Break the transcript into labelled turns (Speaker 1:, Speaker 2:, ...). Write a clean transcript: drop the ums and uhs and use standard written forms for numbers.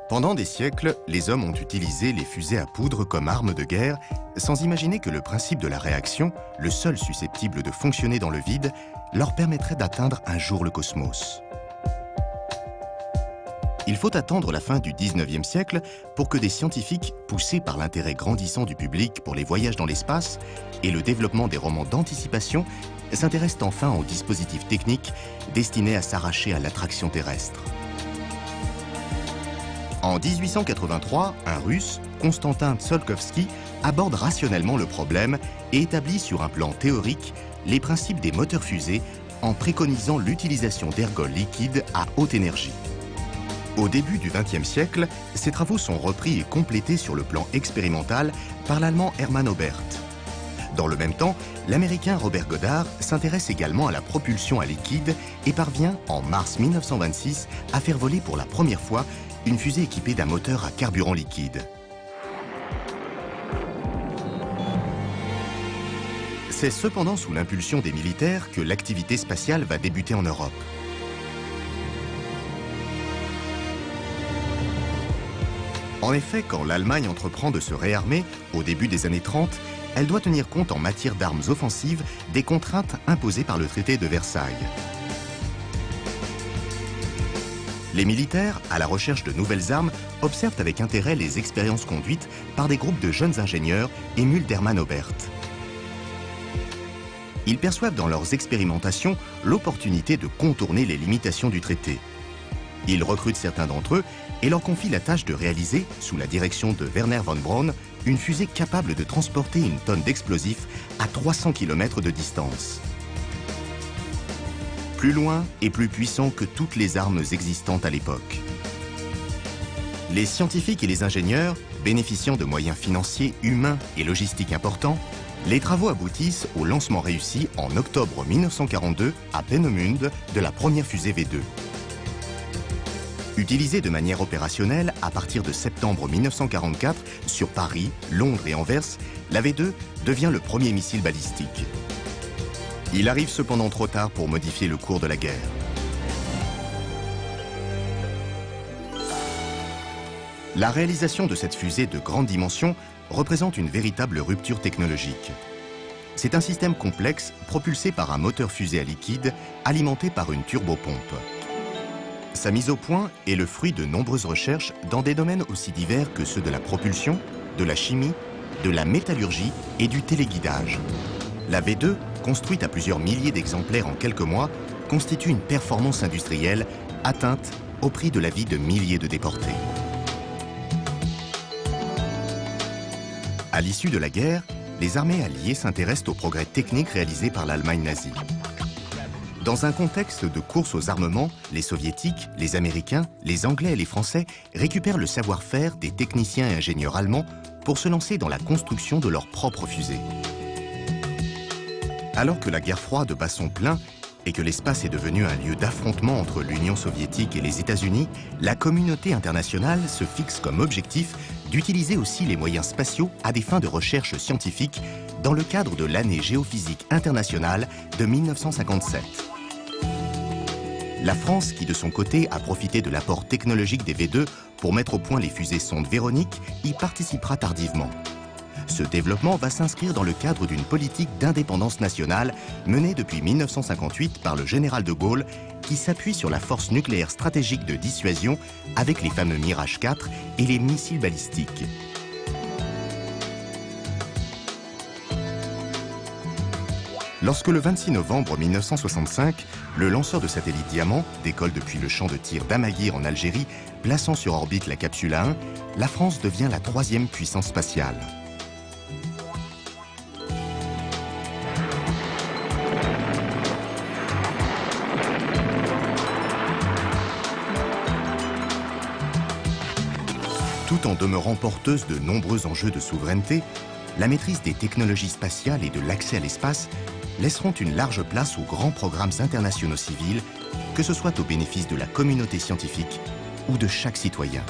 Speaker 1: Pendant des siècles, les hommes ont utilisé les fusées à poudre comme arme de guerre, sans imaginer que le principe de la réaction, le seul susceptible de fonctionner dans le vide, leur permettrait d'atteindre un jour le cosmos. Il faut attendre la fin du 19e siècle pour que des scientifiques, poussés par l'intérêt grandissant du public pour les voyages dans l'espace et le développement des romans d'anticipation, s'intéressent enfin aux dispositifs techniques destinés à s'arracher à l'attraction terrestre. En 1883, un Russe, Konstantin Tsiolkovsky, aborde rationnellement le problème et établit sur un plan théorique les principes des moteurs fusées en préconisant l'utilisation d'ergols liquides à haute énergie. Au début du XXe siècle, ces travaux sont repris et complétés sur le plan expérimental par l'Allemand Hermann Oberth. Dans le même temps, l'Américain Robert Goddard s'intéresse également à la propulsion à liquide et parvient, en mars 1926, à faire voler pour la première fois une fusée équipée d'un moteur à carburant liquide. C'est cependant sous l'impulsion des militaires que l'activité spatiale va débuter en Europe. En effet, quand l'Allemagne entreprend de se réarmer, au début des années 30, elle doit tenir compte en matière d'armes offensives des contraintes imposées par le traité de Versailles. Les militaires, à la recherche de nouvelles armes, observent avec intérêt les expériences conduites par des groupes de jeunes ingénieurs émus d'Hermann Oberth. Ils perçoivent dans leurs expérimentations l'opportunité de contourner les limitations du traité. Ils recrutent certains d'entre eux et leur confient la tâche de réaliser, sous la direction de Werner von Braun, une fusée capable de transporter une tonne d'explosifs à 300 km de distance. Plus loin et plus puissant que toutes les armes existantes à l'époque. Les scientifiques et les ingénieurs, bénéficiant de moyens financiers, humains et logistiques importants, les travaux aboutissent au lancement réussi en octobre 1942 à Peenemünde de la première fusée V2. Utilisée de manière opérationnelle à partir de septembre 1944 sur Paris, Londres et Anvers, la V2 devient le premier missile balistique. Il arrive cependant trop tard pour modifier le cours de la guerre. La réalisation de cette fusée de grande dimension représente une véritable rupture technologique. C'est un système complexe propulsé par un moteur fusée à liquide alimenté par une turbopompe. Sa mise au point est le fruit de nombreuses recherches dans des domaines aussi divers que ceux de la propulsion, de la chimie, de la métallurgie et du téléguidage. La V2, construite à plusieurs milliers d'exemplaires en quelques mois, constitue une performance industrielle atteinte au prix de la vie de milliers de déportés. À l'issue de la guerre, les armées alliées s'intéressent aux progrès techniques réalisés par l'Allemagne nazie. Dans un contexte de course aux armements, les Soviétiques, les Américains, les Anglais et les Français récupèrent le savoir-faire des techniciens et ingénieurs allemands pour se lancer dans la construction de leurs propres fusées. Alors que la guerre froide bat son plein et que l'espace est devenu un lieu d'affrontement entre l'Union soviétique et les États-Unis, la communauté internationale se fixe comme objectif d'utiliser aussi les moyens spatiaux à des fins de recherche scientifique dans le cadre de l'année géophysique internationale de 1957. La France, qui de son côté a profité de l'apport technologique des V2 pour mettre au point les fusées sondes Véronique, y participera tardivement. Ce développement va s'inscrire dans le cadre d'une politique d'indépendance nationale menée depuis 1958 par le général de Gaulle, qui s'appuie sur la force nucléaire stratégique de dissuasion avec les fameux Mirage 4 et les missiles balistiques. Lorsque le 26 novembre 1965, le lanceur de satellite Diamant décolle depuis le champ de tir d'Amaguir en Algérie, plaçant sur orbite la capsule A1, la France devient la troisième puissance spatiale. Tout en demeurant porteuse de nombreux enjeux de souveraineté, la maîtrise des technologies spatiales et de l'accès à l'espace laisseront une large place aux grands programmes internationaux civils, que ce soit au bénéfice de la communauté scientifique ou de chaque citoyen.